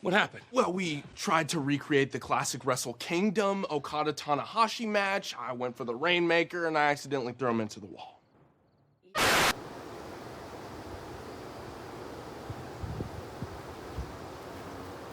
What happened? Well, we tried to recreate the classic Wrestle Kingdom Okada Tanahashi match. I went for the Rainmaker and I accidentally threw him into the wall.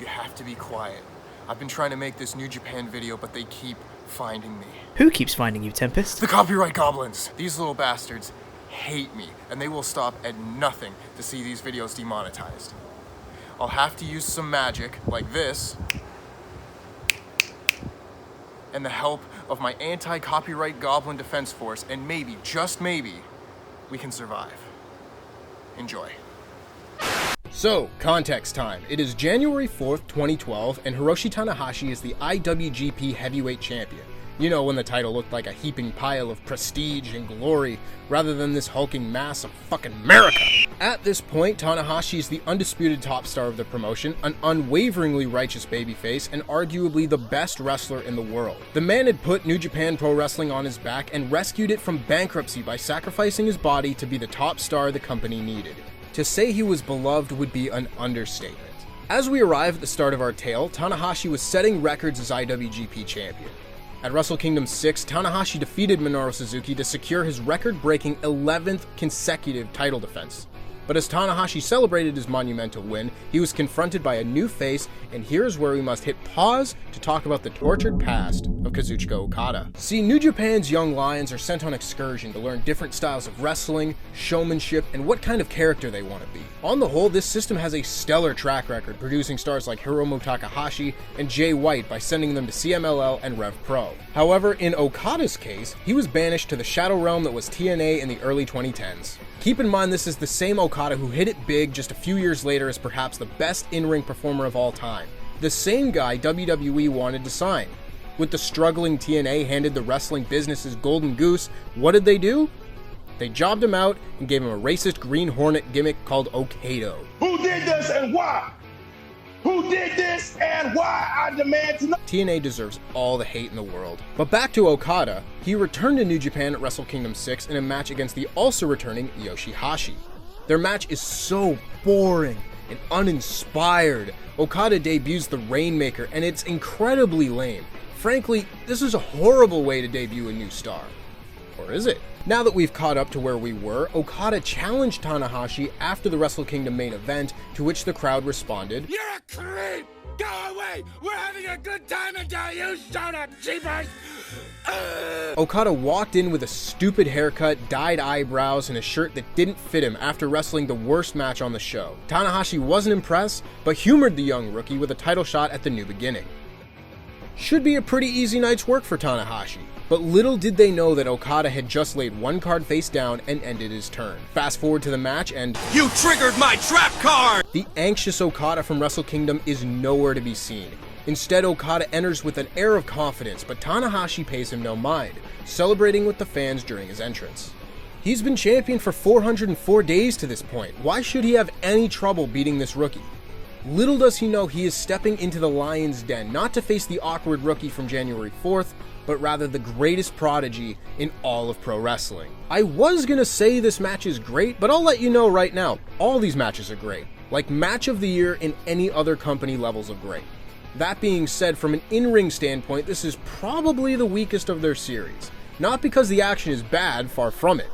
You have to be quiet. I've been trying to make this New Japan video, but they keep finding me. Who keeps finding you, Tempest? The copyright goblins! These little bastards hate me, and they will stop at nothing to see these videos demonetized. I'll have to use some magic, like this, and the help of my anti-copyright goblin defense force, and maybe, just maybe, we can survive. Enjoy. So, context time. It is January 4th, 2012, and Hiroshi Tanahashi is the IWGP Heavyweight Champion. You know, when the title looked like a heaping pile of prestige and glory, rather than this hulking mass of fucking America. At this point, Tanahashi is the undisputed top star of the promotion, an unwaveringly righteous babyface, and arguably the best wrestler in the world. The man had put New Japan Pro Wrestling on his back and rescued it from bankruptcy by sacrificing his body to be the top star the company needed. To say he was beloved would be an understatement. As we arrive at the start of our tale, Tanahashi was setting records as IWGP champion. At Wrestle Kingdom 6, Tanahashi defeated Minoru Suzuki to secure his record-breaking 11th consecutive title defense. But as Tanahashi celebrated his monumental win, he was confronted by a new face, and here's where we must hit pause to talk about the tortured past of Kazuchika Okada. See, New Japan's young lions are sent on excursion to learn different styles of wrestling, showmanship, and what kind of character they want to be. On the whole, this system has a stellar track record, producing stars like Hiromu Takahashi and Jay White by sending them to CMLL and Rev Pro. However, in Okada's case, he was banished to the Shadow Realm that was TNA in the early 2010s. Keep in mind, this is the same Okada who hit it big just a few years later as perhaps the best in-ring performer of all time. The same guy WWE wanted to sign. With the struggling TNA handed the wrestling business's golden goose, what did they do? They jobbed him out and gave him a racist Green Hornet gimmick called Okado. Who did this and why? Who did this and why? I demand to know. TNA deserves all the hate in the world. But back to Okada, he returned to New Japan at Wrestle Kingdom 6 in a match against the also returning Yoshihashi. Their match is so boring and uninspired. Okada debuts the Rainmaker and it's incredibly lame. Frankly, this is a horrible way to debut a new star. Or is it? Now that we've caught up to where we were, Okada challenged Tanahashi after the Wrestle Kingdom main event, to which the crowd responded, "You're a creep! Go away! We're having a good time until you showed up, jeepers!" Okada walked in with a stupid haircut, dyed eyebrows, and a shirt that didn't fit him after wrestling the worst match on the show. Tanahashi wasn't impressed, but humored the young rookie with a title shot at the New Beginning. Should be a pretty easy night's work for Tanahashi. But little did they know that Okada had just laid one card face down and ended his turn. Fast forward to the match and You triggered my trap card! The anxious Okada from Wrestle Kingdom is nowhere to be seen. Instead, Okada enters with an air of confidence, but Tanahashi pays him no mind, celebrating with the fans during his entrance. He's been champion for 404 days to this point. Why should he have any trouble beating this rookie? Little does he know he is stepping into the lion's den, not to face the awkward rookie from January 4th, but rather the greatest prodigy in all of pro wrestling. I was gonna say this match is great, but I'll let you know right now, all these matches are great. Like match of the year in any other company levels of great. That being said, from an in-ring standpoint, this is probably the weakest of their series. Not because the action is bad, far from it.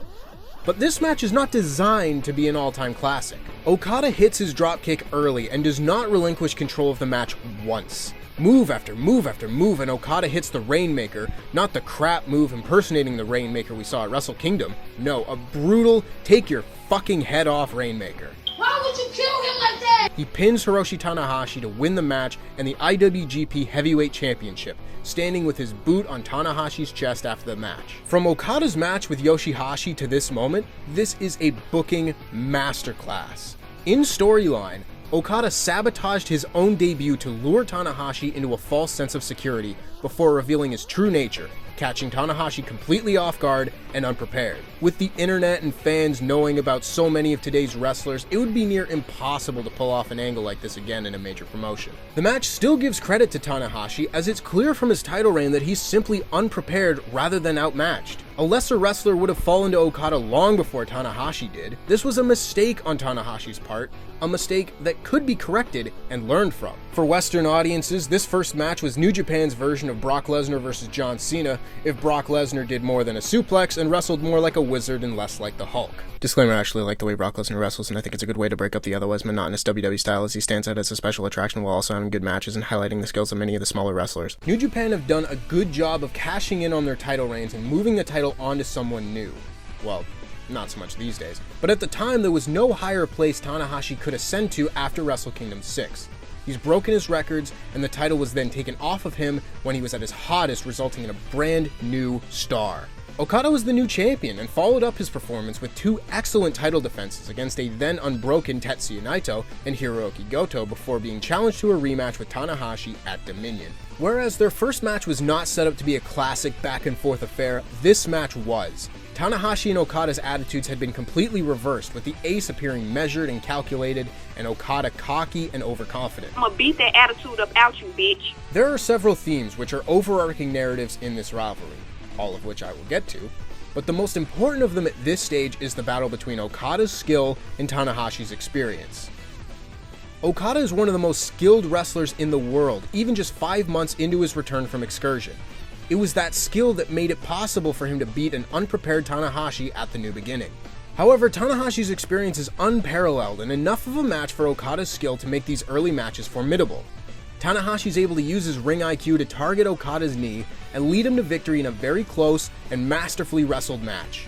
But this match is not designed to be an all-time classic. Okada hits his dropkick early and does not relinquish control of the match once. Move after move after move, and Okada hits the Rainmaker, not the crap move impersonating the Rainmaker we saw at Wrestle Kingdom. No, a brutal, take your fucking head off Rainmaker. Why would you kill him like that? He pins Hiroshi Tanahashi to win the match and the IWGP Heavyweight Championship, standing with his boot on Tanahashi's chest after the match. From Okada's match with Yoshihashi to this moment, this is a booking masterclass. In storyline, Okada sabotaged his own debut to lure Tanahashi into a false sense of security before revealing his true nature, catching Tanahashi completely off guard and unprepared. With the internet and fans knowing about so many of today's wrestlers, it would be near impossible to pull off an angle like this again in a major promotion. The match still gives credit to Tanahashi, as it's clear from his title reign that he's simply unprepared rather than outmatched. A lesser wrestler would have fallen to Okada long before Tanahashi did. This was a mistake on Tanahashi's part, a mistake that could be corrected and learned from. For Western audiences, this first match was New Japan's version of Brock Lesnar versus John Cena if Brock Lesnar did more than a suplex and wrestled more like a wizard and less like the Hulk. Disclaimer, I actually like the way Brock Lesnar wrestles, and I think it's a good way to break up the otherwise monotonous WWE style, as he stands out as a special attraction while also having good matches and highlighting the skills of many of the smaller wrestlers. New Japan have done a good job of cashing in on their title reigns and moving the title onto someone new. Well, not so much these days. But at the time, there was no higher place Tanahashi could ascend to after Wrestle Kingdom 6. He's broken his records, and the title was then taken off of him when he was at his hottest, resulting in a brand new star. Okada was the new champion and followed up his performance with 2 excellent title defenses against a then unbroken Tetsuya Naito and Hiroki Goto before being challenged to a rematch with Tanahashi at Dominion. Whereas their first match was not set up to be a classic back and forth affair, this match was. Tanahashi and Okada's attitudes had been completely reversed, with the ace appearing measured and calculated, and Okada cocky and overconfident. I'm gonna beat that attitude up out you, bitch. There are several themes which are overarching narratives in this rivalry, all of which I will get to, but the most important of them at this stage is the battle between Okada's skill and Tanahashi's experience. Okada is one of the most skilled wrestlers in the world, even just 5 months into his return from excursion. It was that skill that made it possible for him to beat an unprepared Tanahashi at the New Beginning. However, Tanahashi's experience is unparalleled and enough of a match for Okada's skill to make these early matches formidable. Tanahashi's able to use his ring IQ to target Okada's knee and lead him to victory in a very close and masterfully wrestled match.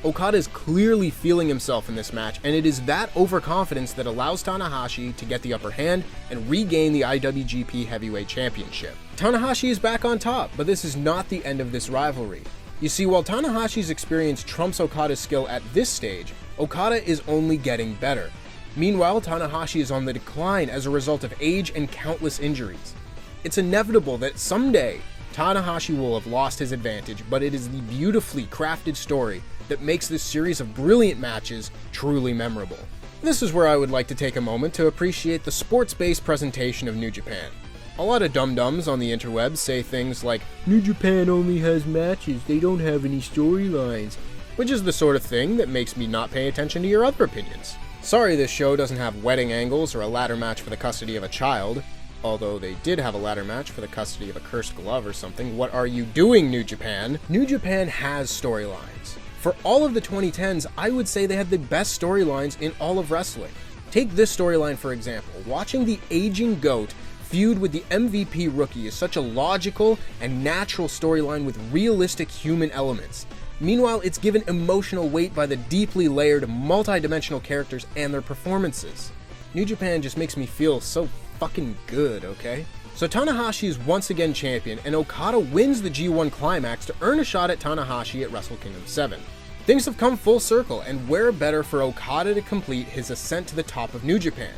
Okada is clearly feeling himself in this match, and it is that overconfidence that allows Tanahashi to get the upper hand and regain the IWGP Heavyweight Championship. Tanahashi is back on top, but this is not the end of this rivalry. You see, while Tanahashi's experience trumps Okada's skill at this stage, Okada is only getting better. Meanwhile, Tanahashi is on the decline as a result of age and countless injuries. It's inevitable that someday, Tanahashi will have lost his advantage, but it is the beautifully crafted story that makes this series of brilliant matches truly memorable. This is where I would like to take a moment to appreciate the sports-based presentation of New Japan. A lot of dum-dums on the interwebs say things like, New Japan only has matches, they don't have any storylines, which is the sort of thing that makes me not pay attention to your other opinions. Sorry this show doesn't have wedding angles or a ladder match for the custody of a child, although they did have a ladder match for the custody of a cursed glove or something. What are you doing, New Japan? New Japan has storylines. For all of the 2010s, I would say they had the best storylines in all of wrestling. Take this storyline for example. Watching the aging GOAT feud with the MVP rookie is such a logical and natural storyline with realistic human elements. Meanwhile, it's given emotional weight by the deeply layered, multi-dimensional characters and their performances. New Japan just makes me feel so fucking good, okay? So Tanahashi is once again champion, and Okada wins the G1 Climax to earn a shot at Tanahashi at Wrestle Kingdom 7. Things have come full circle, and where better for Okada to complete his ascent to the top of New Japan?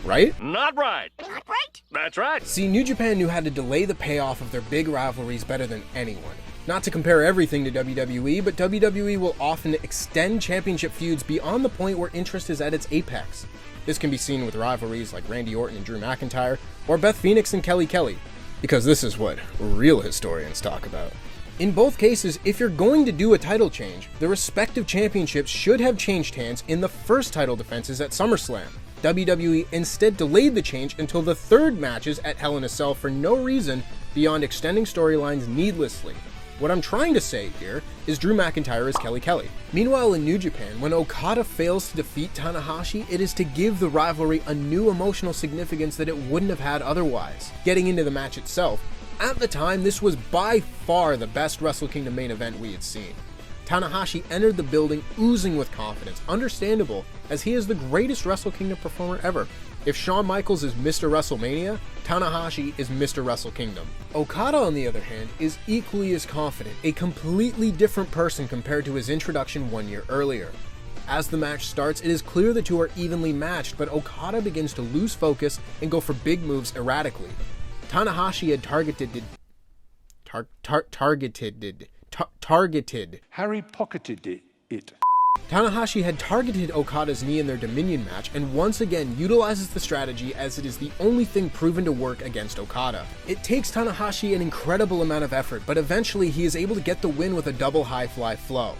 Right? Not right. Not right? That's right. See, New Japan knew how to delay the payoff of their big rivalries better than anyone. Not to compare everything to WWE, but WWE will often extend championship feuds beyond the point where interest is at its apex. This can be seen with rivalries like Randy Orton and Drew McIntyre, or Beth Phoenix and Kelly Kelly, because this is what real historians talk about. In both cases, if you're going to do a title change, the respective championships should have changed hands in the first title defenses at SummerSlam. WWE instead delayed the change until the third matches at Hell in a Cell for no reason beyond extending storylines needlessly. What I'm trying to say here is Drew McIntyre is Kelly Kelly. Meanwhile, in New Japan, when Okada fails to defeat Tanahashi, it is to give the rivalry a new emotional significance that it wouldn't have had otherwise. Getting into the match itself, at the time, this was by far the best Wrestle Kingdom main event we had seen. Tanahashi entered the building oozing with confidence, understandable, as he is the greatest Wrestle Kingdom performer ever. If Shawn Michaels is Mr. WrestleMania, Tanahashi is Mr. Wrestle Kingdom. Okada, on the other hand, is equally as confident, a completely different person compared to his introduction 1 year earlier. As the match starts, it is clear the two are evenly matched, but Okada begins to lose focus and go for big moves erratically. Tanahashi had targeted. Harry pocketed it. Tanahashi had targeted Okada's knee in their Dominion match and once again utilizes the strategy as it is the only thing proven to work against Okada. It takes Tanahashi an incredible amount of effort, but eventually he is able to get the win with a double high fly flow.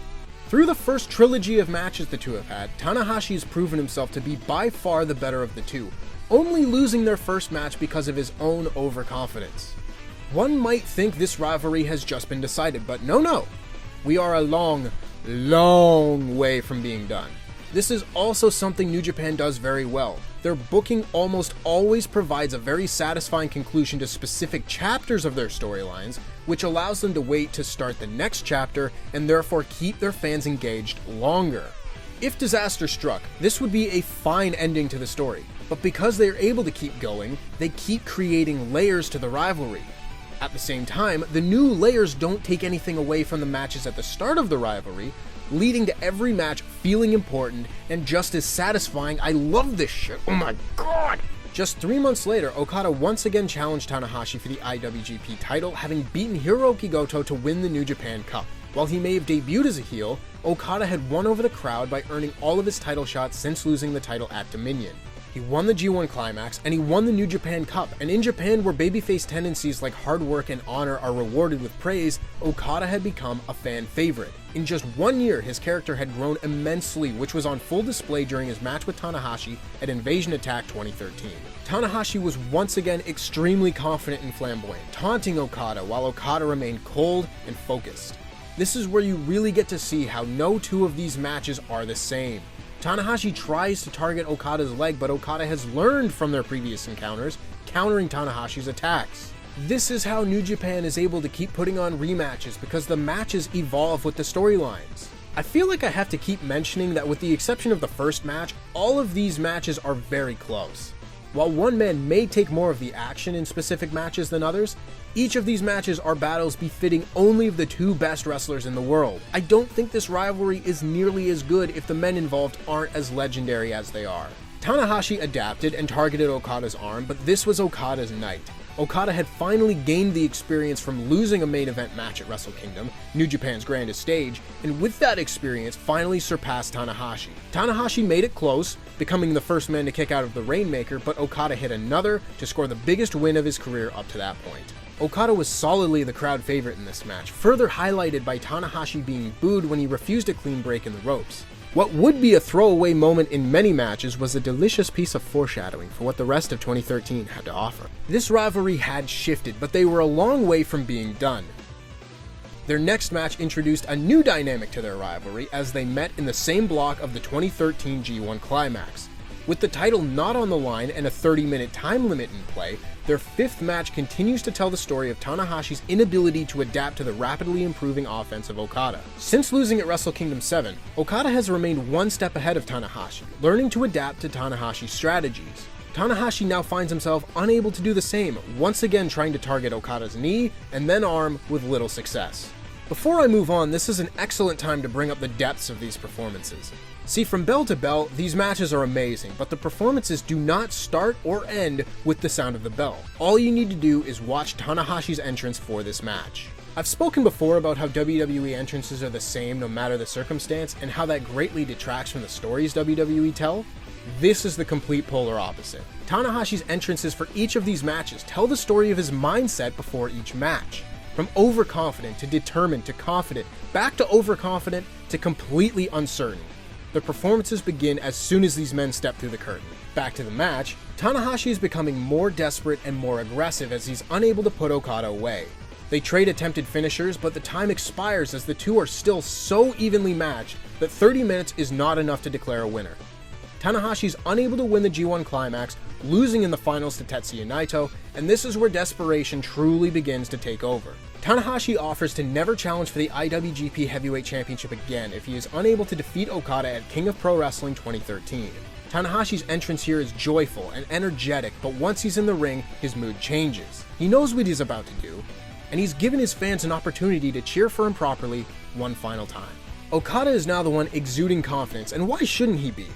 Through the first trilogy of matches the two have had, Tanahashi has proven himself to be by far the better of the two, only losing their first match because of his own overconfidence. One might think this rivalry has just been decided, but no. We are a long way from being done. This is also something New Japan does very well. Their booking almost always provides a very satisfying conclusion to specific chapters of their storylines, which allows them to wait to start the next chapter and therefore keep their fans engaged longer. If disaster struck, this would be a fine ending to the story, but because they are able to keep going, they keep creating layers to the rivalry. At the same time, the new layers don't take anything away from the matches at the start of the rivalry, leading to every match feeling important and just as satisfying. I love this shit, oh my god! Just 3 months later, Okada once again challenged Tanahashi for the IWGP title, having beaten Hiroki Goto to win the New Japan Cup. While he may have debuted as a heel, Okada had won over the crowd by earning all of his title shots since losing the title at Dominion. He won the G1 Climax, and he won the New Japan Cup, and in Japan, where babyface tendencies like hard work and honor are rewarded with praise, Okada had become a fan favorite. In just 1 year, his character had grown immensely, which was on full display during his match with Tanahashi at Invasion Attack 2013. Tanahashi was once again extremely confident and flamboyant, taunting Okada while Okada remained cold and focused. This is where you really get to see how no two of these matches are the same. Tanahashi tries to target Okada's leg, but Okada has learned from their previous encounters, countering Tanahashi's attacks. This is how New Japan is able to keep putting on rematches, because the matches evolve with the storylines. I feel like I have to keep mentioning that with the exception of the first match, all of these matches are very close. While one man may take more of the action in specific matches than others, each of these matches are battles befitting only of the two best wrestlers in the world. I don't think this rivalry is nearly as good if the men involved aren't as legendary as they are. Tanahashi adapted and targeted Okada's arm, but this was Okada's night. Okada had finally gained the experience from losing a main event match at Wrestle Kingdom, New Japan's grandest stage, and with that experience finally surpassed Tanahashi. Tanahashi made it close, becoming the first man to kick out of the Rainmaker, but Okada hit another to score the biggest win of his career up to that point. Okada was solidly the crowd favorite in this match, further highlighted by Tanahashi being booed when he refused a clean break in the ropes. What would be a throwaway moment in many matches was a delicious piece of foreshadowing for what the rest of 2013 had to offer. This rivalry had shifted, but they were a long way from being done. Their next match introduced a new dynamic to their rivalry as they met in the same block of the 2013 G1 Climax. With the title not on the line and a 30-minute time limit in play, their fifth match continues to tell the story of Tanahashi's inability to adapt to the rapidly improving offense of Okada. Since losing at Wrestle Kingdom 7, Okada has remained one step ahead of Tanahashi, learning to adapt to Tanahashi's strategies. Tanahashi now finds himself unable to do the same, once again trying to target Okada's knee and then arm with little success. Before I move on, this is an excellent time to bring up the depths of these performances. See, from bell to bell, these matches are amazing, but the performances do not start or end with the sound of the bell. All you need to do is watch Tanahashi's entrance for this match. I've spoken before about how WWE entrances are the same no matter the circumstance, and how that greatly detracts from the stories WWE tell. This is the complete polar opposite. Tanahashi's entrances for each of these matches tell the story of his mindset before each match. From overconfident to determined to confident, back to overconfident to completely uncertain. The performances begin as soon as these men step through the curtain. Back to the match, Tanahashi is becoming more desperate and more aggressive as he's unable to put Okada away. They trade attempted finishers, but the time expires as the two are still so evenly matched that 30 minutes is not enough to declare a winner. Tanahashi's unable to win the G1 Climax, losing in the finals to Tetsuya Naito, and this is where desperation truly begins to take over. Tanahashi offers to never challenge for the IWGP Heavyweight Championship again if he is unable to defeat Okada at King of Pro Wrestling 2013. Tanahashi's entrance here is joyful and energetic, but once he's in the ring, his mood changes. He knows what he's about to do, and he's given his fans an opportunity to cheer for him properly one final time. Okada is now the one exuding confidence, and why shouldn't he be?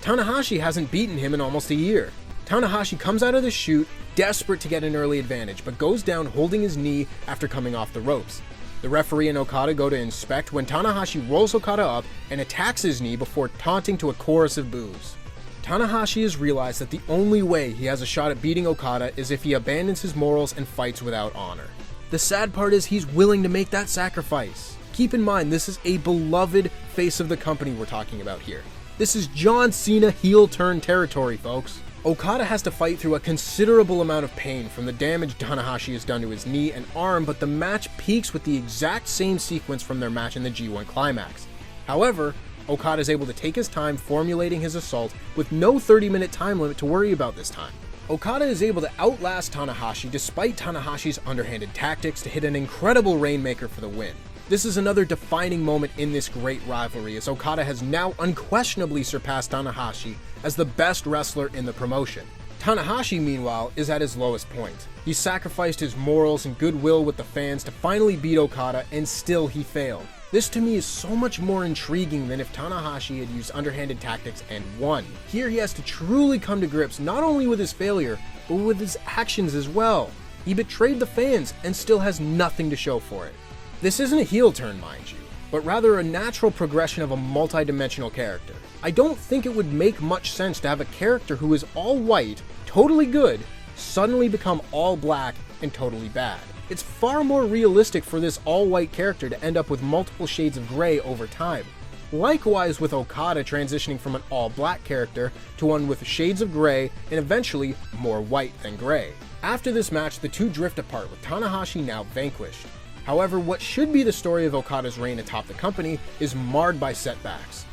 Tanahashi hasn't beaten him in almost a year. Tanahashi comes out of the chute, desperate to get an early advantage, but goes down holding his knee after coming off the ropes. The referee and Okada go to inspect when Tanahashi rolls Okada up and attacks his knee before taunting to a chorus of boos. Tanahashi has realized that the only way he has a shot at beating Okada is if he abandons his morals and fights without honor. The sad part is he's willing to make that sacrifice. Keep in mind, this is a beloved face of the company we're talking about here. This is John Cena heel turn territory, folks. Okada has to fight through a considerable amount of pain from the damage Tanahashi has done to his knee and arm, but the match peaks with the exact same sequence from their match in the G1 Climax. However, Okada is able to take his time formulating his assault with no 30-minute time limit to worry about this time. Okada is able to outlast Tanahashi despite Tanahashi's underhanded tactics to hit an incredible Rainmaker for the win. This is another defining moment in this great rivalry, as Okada has now unquestionably surpassed Tanahashi as the best wrestler in the promotion. Tanahashi, meanwhile, is at his lowest point. He sacrificed his morals and goodwill with the fans to finally beat Okada, and still he failed. This to me is so much more intriguing than if Tanahashi had used underhanded tactics and won. Here he has to truly come to grips not only with his failure, but with his actions as well. He betrayed the fans and still has nothing to show for it. This isn't a heel turn, mind you, but rather a natural progression of a multi-dimensional character. I don't think it would make much sense to have a character who is all white, totally good, suddenly become all black and totally bad. It's far more realistic for this all-white character to end up with multiple shades of gray over time. Likewise with Okada transitioning from an all-black character to one with shades of gray and eventually more white than gray. After this match, the two drift apart with Tanahashi now vanquished. However, what should be the story of Okada's reign atop the company is marred by setbacks.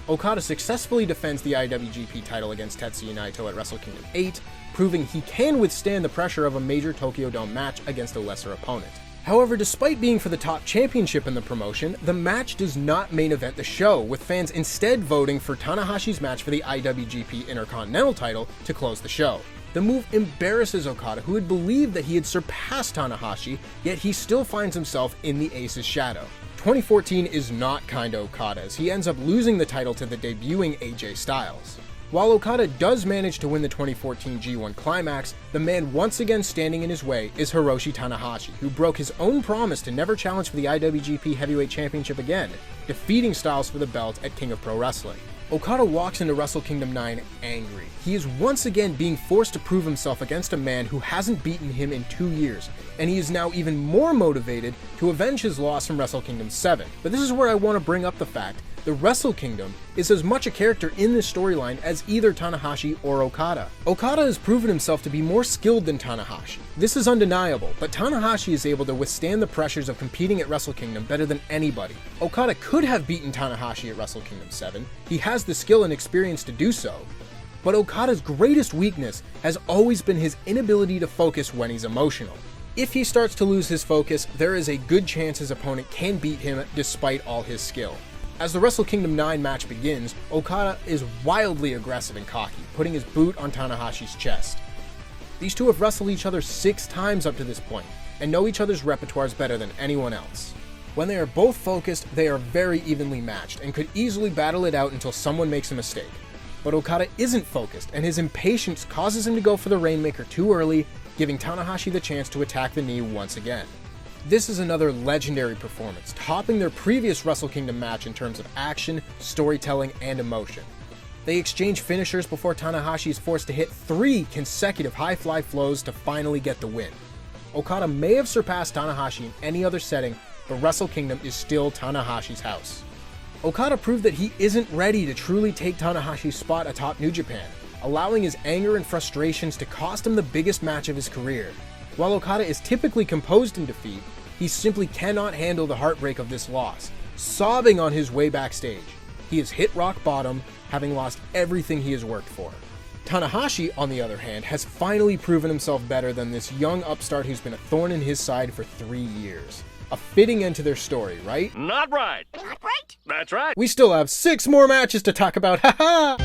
Okada successfully defends the IWGP title against Tetsuya Naito at Wrestle Kingdom 8, proving he can withstand the pressure of a major Tokyo Dome match against a lesser opponent. However, despite being for the top championship in the promotion, the match does not main event the show, with fans instead voting for Tanahashi's match for the IWGP Intercontinental title to close the show. The move embarrasses Okada, who had believed that he had surpassed Tanahashi, yet he still finds himself in the Ace's shadow. 2014 is not kind to Okada, as he ends up losing the title to the debuting AJ Styles. While Okada does manage to win the 2014 G1 Climax, the man once again standing in his way is Hiroshi Tanahashi, who broke his own promise to never challenge for the IWGP Heavyweight Championship again, defeating Styles for the belt at King of Pro Wrestling. Okada walks into Wrestle Kingdom 9 angry. He is once again being forced to prove himself against a man who hasn't beaten him in 2 years, and he is now even more motivated to avenge his loss from Wrestle Kingdom 7. But this is where I want to bring up the fact the Wrestle Kingdom is as much a character in this storyline as either Tanahashi or Okada. Okada has proven himself to be more skilled than Tanahashi. This is undeniable, but Tanahashi is able to withstand the pressures of competing at Wrestle Kingdom better than anybody. Okada could have beaten Tanahashi at Wrestle Kingdom 7. He has the skill and experience to do so. But Okada's greatest weakness has always been his inability to focus when he's emotional. If he starts to lose his focus, there is a good chance his opponent can beat him despite all his skill. As the Wrestle Kingdom 9 match begins, Okada is wildly aggressive and cocky, putting his boot on Tanahashi's chest. These two have wrestled each other 6 times up to this point, and know each other's repertoires better than anyone else. When they are both focused, they are very evenly matched, and could easily battle it out until someone makes a mistake. But Okada isn't focused, and his impatience causes him to go for the Rainmaker too early, giving Tanahashi the chance to attack the knee once again. This is another legendary performance, topping their previous Wrestle Kingdom match in terms of action, storytelling, and emotion. They exchange finishers before Tanahashi is forced to hit 3 consecutive high-fly flows to finally get the win. Okada may have surpassed Tanahashi in any other setting, but Wrestle Kingdom is still Tanahashi's house. Okada proved that he isn't ready to truly take Tanahashi's spot atop New Japan, allowing his anger and frustrations to cost him the biggest match of his career. While Okada is typically composed in defeat, he simply cannot handle the heartbreak of this loss, sobbing on his way backstage. He has hit rock bottom, having lost everything he has worked for. Tanahashi, on the other hand, has finally proven himself better than this young upstart who's been a thorn in his side for 3 years. A fitting end to their story, right? Not right. Not right? That's right. We still have 6 more matches to talk about, haha!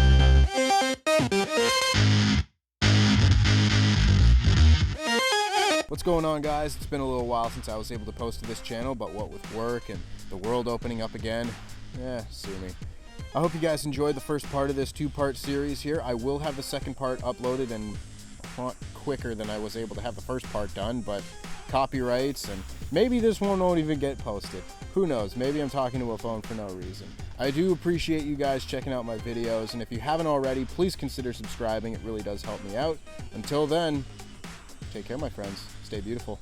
What's going on, guys? It's been a little while since I was able to post to this channel, but what with work and the world opening up again, sue me. I hope you guys enjoyed the first part of this 2-part series here. I will have the second part uploaded and a lot quicker than I was able to have the first part done, but copyrights and Maybe this one won't even get posted. Who knows? Maybe I'm talking to a phone for no reason. I do appreciate you guys checking out my videos, and if you haven't already, please consider subscribing. It really does help me out. Until then, take care, my friends. Stay beautiful.